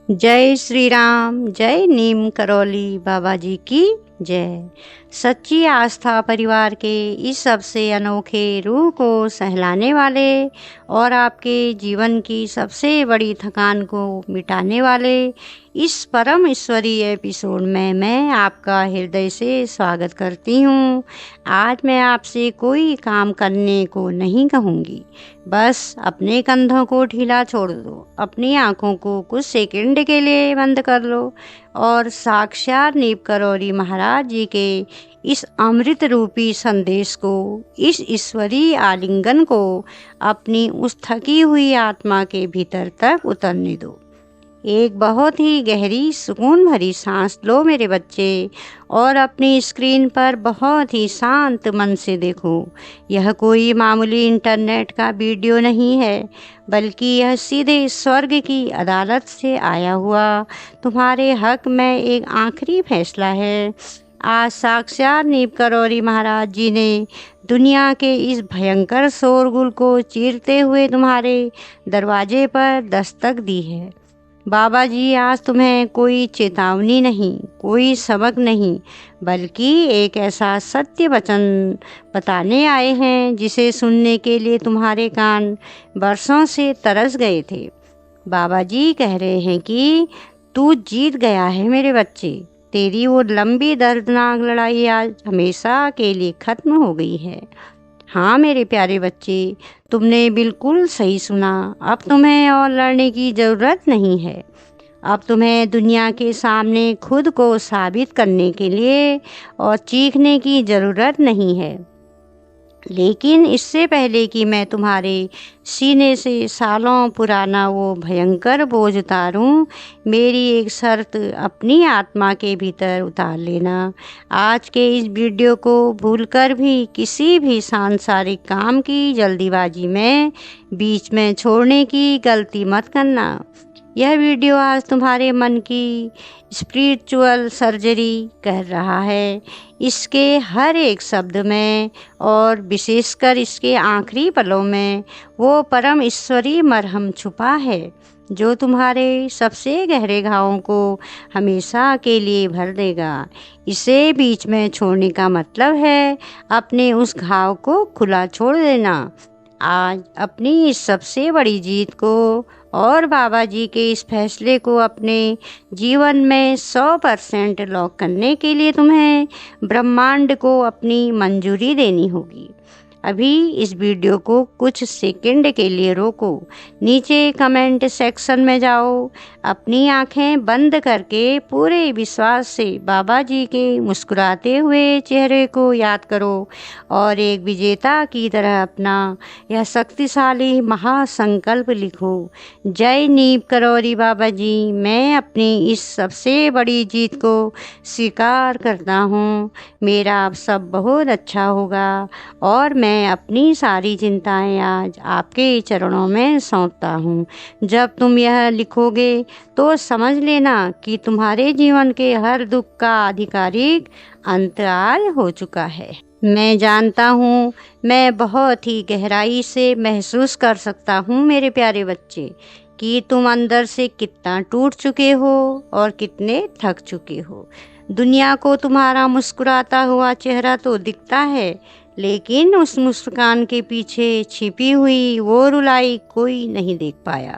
जय श्री राम, जय नीम करौली बाबा जी की जय। सच्ची आस्था परिवार के इस सबसे अनोखे रूह को सहलाने वाले और आपके जीवन की सबसे बड़ी थकान को मिटाने वाले इस परम ईश्वरीय एपिसोड में मैं आपका हृदय से स्वागत करती हूँ। आज मैं आपसे कोई काम करने को नहीं कहूँगी, बस अपने कंधों को ढीला छोड़ दो, अपनी आँखों को कुछ सेकंड के लिए बंद कर लो और साक्षात नीम करौली महाराज जी के इस अमृत रूपी संदेश को, इस ईश्वरीय आलिंगन को अपनी उस थकी हुई आत्मा के भीतर तक उतरने दो। एक बहुत ही गहरी सुकून भरी सांस लो मेरे बच्चे और अपनी स्क्रीन पर बहुत ही शांत मन से देखो। यह कोई मामूली इंटरनेट का वीडियो नहीं है, बल्कि यह सीधे स्वर्ग की अदालत से आया हुआ तुम्हारे हक में एक आखिरी फैसला है। आज साक्षात नीम करौली महाराज जी ने दुनिया के इस भयंकर शोरगुल को चीरते हुए तुम्हारे दरवाजे पर दस्तक दी है। बाबा जी आज तुम्हें कोई चेतावनी नहीं, कोई सबक नहीं, बल्कि एक ऐसा सत्य वचन बताने आए हैं जिसे सुनने के लिए तुम्हारे कान बरसों से तरस गए थे। बाबा जी कह रहे हैं कि तू जीत गया है मेरे बच्चे। तेरी वो लंबी दर्दनाक लड़ाई आज हमेशा के लिए खत्म हो गई है। हाँ मेरे प्यारे बच्चे, तुमने बिल्कुल सही सुना। अब तुम्हें और लड़ने की ज़रूरत नहीं है। अब तुम्हें दुनिया के सामने खुद को साबित करने के लिए और चीखने की ज़रूरत नहीं है। लेकिन इससे पहले कि मैं तुम्हारे सीने से सालों पुराना वो भयंकर बोझ उतारूं, मेरी एक शर्त अपनी आत्मा के भीतर उतार लेना। आज के इस वीडियो को भूलकर भी किसी भी सांसारिक काम की जल्दीबाजी में बीच में छोड़ने की गलती मत करना। यह वीडियो आज तुम्हारे मन की स्पिरिचुअल सर्जरी कर रहा है। इसके हर एक शब्द में और विशेषकर इसके आखिरी पलों में वो परम ईश्वरीय मरहम छुपा है जो तुम्हारे सबसे गहरे घावों को हमेशा के लिए भर देगा। इसे बीच में छोड़ने का मतलब है अपने उस घाव को खुला छोड़ देना। आज अपनी इस सबसे बड़ी जीत को और बाबा जी के इस फैसले को अपने जीवन में 100% लॉक करने के लिए तुम्हें ब्रह्मांड को अपनी मंजूरी देनी होगी। अभी इस वीडियो को कुछ सेकंड के लिए रोको, नीचे कमेंट सेक्शन में जाओ, अपनी आंखें बंद करके पूरे विश्वास से बाबा जी के मुस्कुराते हुए चेहरे को याद करो और एक विजेता की तरह अपना यह शक्तिशाली महासंकल्प लिखो। जय नीम करौली बाबा जी, मैं अपनी इस सबसे बड़ी जीत को स्वीकार करता हूँ। मेरा अब सब बहुत अच्छा होगा और मैं अपनी सारी चिंताएं आज आपके चरणों में सौंपता हूँ। जब तुम यह लिखोगे तो समझ लेना कि तुम्हारे जीवन के हर दुख का आधिकारिक अंत आज हो चुका है। मैं जानता हूँ, मैं बहुत ही गहराई से महसूस कर सकता हूँ मेरे प्यारे बच्चे कि तुम अंदर से कितना टूट चुके हो और कितने थक चुके हो। दुनिया को तुम्हारा मुस्कुराता हुआ चेहरा तो दिखता है, लेकिन उस मुस्कान के पीछे छिपी हुई वो रुलाई कोई नहीं देख पाया।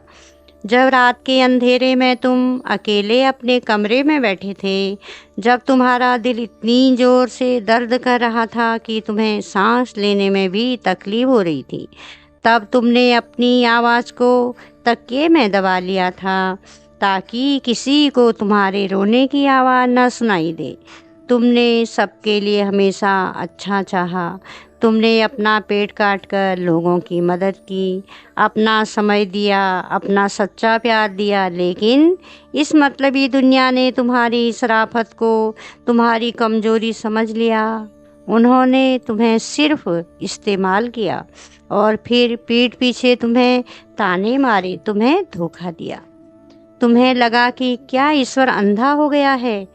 जब रात के अंधेरे में तुम अकेले अपने कमरे में बैठे थे, जब तुम्हारा दिल इतनी जोर से दर्द कर रहा था कि तुम्हें सांस लेने में भी तकलीफ हो रही थी, तब तुमने अपनी आवाज़ को तकिए में दबा लिया था ताकि किसी को तुम्हारे रोने की आवाज़ न सुनाई दे। तुमने सबके लिए हमेशा अच्छा चाहा। तुमने अपना पेट काट कर लोगों की मदद की, अपना समय दिया, अपना सच्चा प्यार दिया, लेकिन इस मतलबी दुनिया ने तुम्हारी शराफत को तुम्हारी कमजोरी समझ लिया। उन्होंने तुम्हें सिर्फ इस्तेमाल किया और फिर पीठ पीछे तुम्हें ताने मारे, तुम्हें धोखा दिया। तुम्हें लगा कि क्या ईश्वर अंधा हो गया है?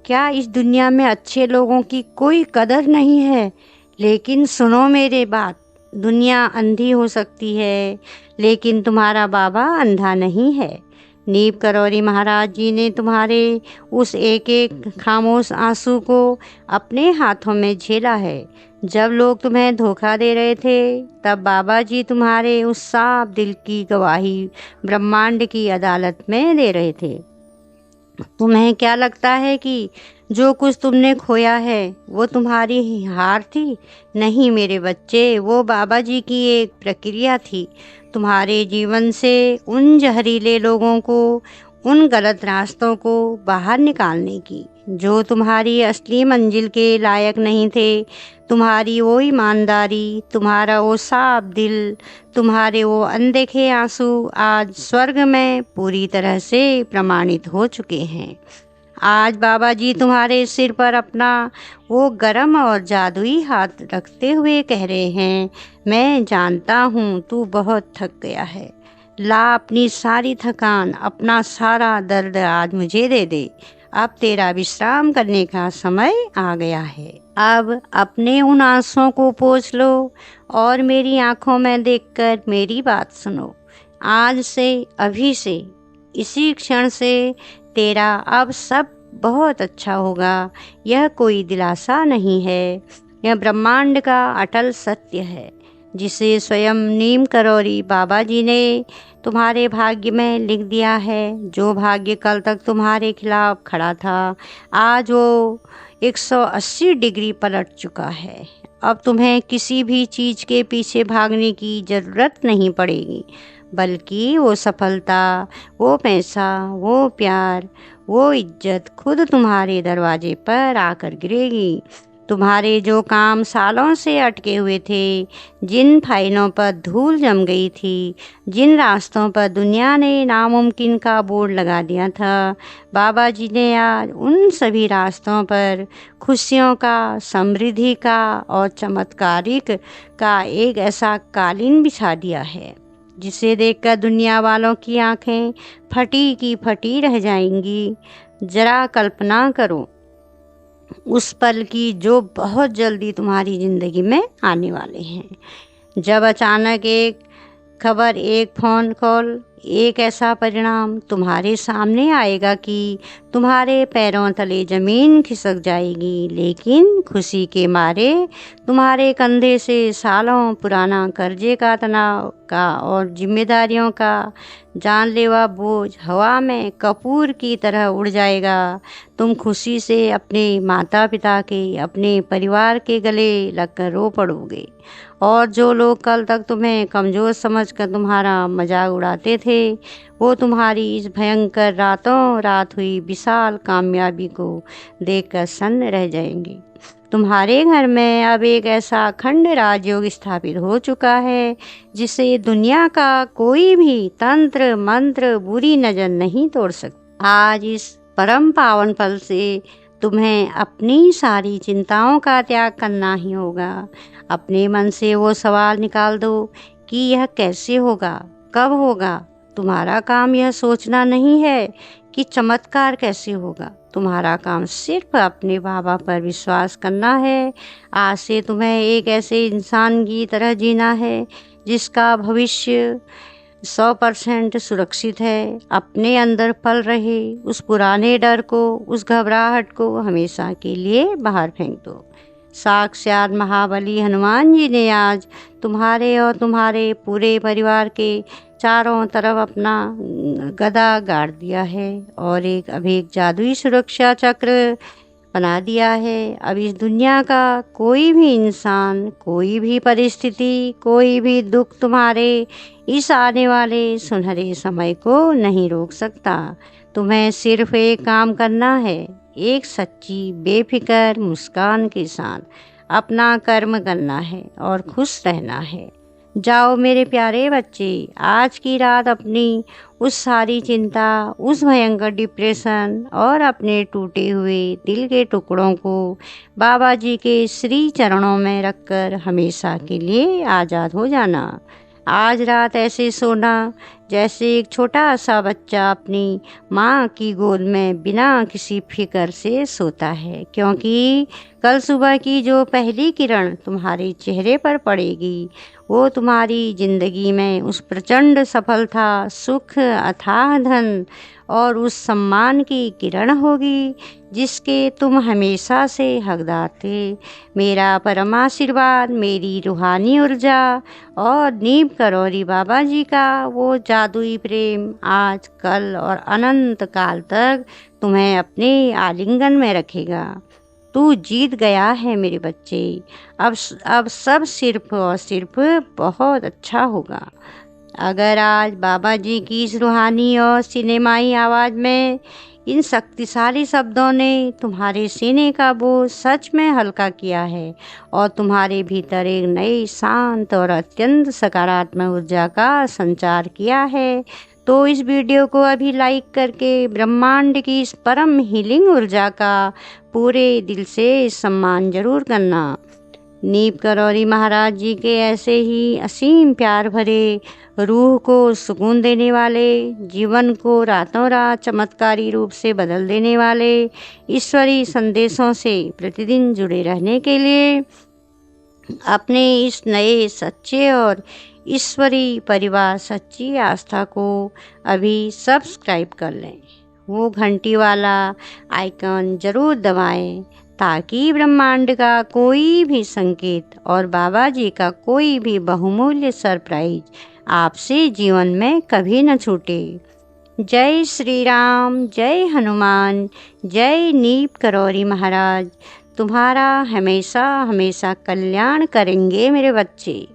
क्या इस दुनिया में अच्छे लोगों की कोई कदर नहीं है? लेकिन सुनो मेरे बात, दुनिया अंधी हो सकती है, लेकिन तुम्हारा बाबा अंधा नहीं है। नीम करौरी महाराज जी ने तुम्हारे उस एक एक खामोश आंसू को अपने हाथों में झेला है। जब लोग तुम्हें धोखा दे रहे थे, तब बाबा जी तुम्हारे उस साफ दिल की गवाही ब्रह्मांड की अदालत में दे रहे थे। तुम्हें क्या लगता है कि जो कुछ तुमने खोया है वो तुम्हारी हार थी? नहीं मेरे बच्चे, वो बाबा जी की एक प्रक्रिया थी तुम्हारे जीवन से उन जहरीले लोगों को, उन गलत रास्तों को बाहर निकालने की जो तुम्हारी असली मंजिल के लायक नहीं थे। तुम्हारी वो ईमानदारी, तुम्हारा वो साफ दिल, तुम्हारे वो अनदेखे आंसू आज स्वर्ग में पूरी तरह से प्रमाणित हो चुके हैं। आज बाबा जी तुम्हारे सिर पर अपना वो गरम और जादुई हाथ रखते हुए कह रहे हैं, मैं जानता हूँ तू बहुत थक गया है। ला अपनी सारी थकान, अपना सारा दर्द आज मुझे दे दे। अब तेरा विश्राम करने का समय आ गया है। अब अपने उन आंसुओं को पोंछ लो और मेरी आंखों में देखकर मेरी बात सुनो। आज से, अभी से, इसी क्षण से तेरा अब सब बहुत अच्छा होगा। यह कोई दिलासा नहीं है, यह ब्रह्मांड का अटल सत्य है जिसे स्वयं नीम करौरी बाबा जी ने तुम्हारे भाग्य में लिख दिया है। जो भाग्य कल तक तुम्हारे खिलाफ खड़ा था, आज वो 180 डिग्री पलट चुका है। अब तुम्हें किसी भी चीज़ के पीछे भागने की ज़रूरत नहीं पड़ेगी, बल्कि वो सफलता, वो पैसा, वो प्यार, वो इज्जत खुद तुम्हारे दरवाजे पर आकर गिरेगी। तुम्हारे जो काम सालों से अटके हुए थे, जिन फाइलों पर धूल जम गई थी, जिन रास्तों पर दुनिया ने नामुमकिन का बोर्ड लगा दिया था, बाबा जी ने आज उन सभी रास्तों पर खुशियों का, समृद्धि का और चमत्कारिक का एक ऐसा कालीन बिछा दिया है जिसे देखकर दुनिया वालों की आंखें फटी की फटी रह जाएंगी। जरा कल्पना करो उस पल की जो बहुत जल्दी तुम्हारी ज़िंदगी में आने वाले हैं, जब अचानक एक खबर, एक फ़ोन कॉल, एक ऐसा परिणाम तुम्हारे सामने आएगा कि तुम्हारे पैरों तले ज़मीन खिसक जाएगी, लेकिन खुशी के मारे तुम्हारे कंधे से सालों पुराना कर्जे का तनाव का और जिम्मेदारियों का जानलेवा बोझ हवा में कपूर की तरह उड़ जाएगा। तुम खुशी से अपने माता पिता के, अपने परिवार के गले लगकर रो पड़ोगे, और जो लोग कल तक तुम्हें कमज़ोर समझकर तुम्हारा मजाक उड़ाते थे, वो तुम्हारी इस भयंकर रातों रात हुई विशाल कामयाबी को देखकर सन्न रह जाएंगे। तुम्हारे घर में अब एक ऐसा अखंड राजयोग स्थापित हो चुका है जिसे दुनिया का कोई भी तंत्र मंत्र बुरी नज़र नहीं तोड़ सकता। आज इस परम पावन पल से तुम्हें अपनी सारी चिंताओं का त्याग करना ही होगा। अपने मन से वो सवाल निकाल दो कि यह कैसे होगा, कब होगा। तुम्हारा काम यह सोचना नहीं है कि चमत्कार कैसे होगा। तुम्हारा काम सिर्फ अपने बाबा पर विश्वास करना है। आज से तुम्हें एक ऐसे इंसान की तरह जीना है जिसका भविष्य 100% सुरक्षित है। अपने अंदर पल रहे उस पुराने डर को, उस घबराहट को हमेशा के लिए बाहर फेंक दो। साक्षात महाबली हनुमान जी ने आज तुम्हारे और तुम्हारे पूरे परिवार के चारों तरफ अपना गदा गाड़ दिया है और एक जादुई सुरक्षा चक्र बना दिया है। अब इस दुनिया का कोई भी इंसान, कोई भी परिस्थिति, कोई भी दुख तुम्हारे इस आने वाले सुनहरे समय को नहीं रोक सकता। तुम्हें सिर्फ एक काम करना है, एक सच्ची बेफिक्र मुस्कान के साथ अपना कर्म करना है और खुश रहना है। जाओ मेरे प्यारे बच्चे, आज की रात अपनी उस सारी चिंता, उस भयंकर डिप्रेशन और अपने टूटे हुए दिल के टुकड़ों को बाबा जी के श्री चरणों में रखकर हमेशा के लिए आज़ाद हो जाना। आज रात ऐसे सोना जैसे एक छोटा सा बच्चा अपनी माँ की गोद में बिना किसी फिक्र से सोता है, क्योंकि कल सुबह की जो पहली किरण तुम्हारे चेहरे पर पड़ेगी वो तुम्हारी जिंदगी में उस प्रचंड सफलता, सुख, अथाह धन और उस सम्मान की किरण होगी जिसके तुम हमेशा से हकदार थे। मेरा परम आशीर्वाद, मेरी रूहानी ऊर्जा और नीम करौरी बाबा जी का वो जादुई प्रेम आज, कल और अनंत काल तक तुम्हें अपने आलिंगन में रखेगा। तू जीत गया है मेरे बच्चे। अब सब सिर्फ और सिर्फ बहुत अच्छा होगा। अगर आज बाबा जी की इस रूहानी और सिनेमाई आवाज़ में इन शक्तिशाली शब्दों ने तुम्हारे सीने का बोझ सच में हल्का किया है और तुम्हारे भीतर एक नई शांत और अत्यंत सकारात्मक ऊर्जा का संचार किया है, तो इस वीडियो को अभी लाइक करके ब्रह्मांड की इस परम हीलिंग ऊर्जा का पूरे दिल से सम्मान जरूर करना। नीम करौरी महाराज जी के ऐसे ही असीम प्यार भरे, रूह को सुकून देने वाले, जीवन को रातों रात चमत्कारी रूप से बदल देने वाले ईश्वरीय संदेशों से प्रतिदिन जुड़े रहने के लिए अपने इस नए सच्चे और ईश्वरीय परिवार सच्ची आस्था को अभी सब्सक्राइब कर लें। वो घंटी वाला आइकन जरूर दबाएं ताकि ब्रह्मांड का कोई भी संकेत और बाबा जी का कोई भी बहुमूल्य सरप्राइज आपसे जीवन में कभी न छूटे। जय श्री राम, जय हनुमान, जय नीम करौरी महाराज। तुम्हारा हमेशा हमेशा कल्याण करेंगे मेरे बच्चे।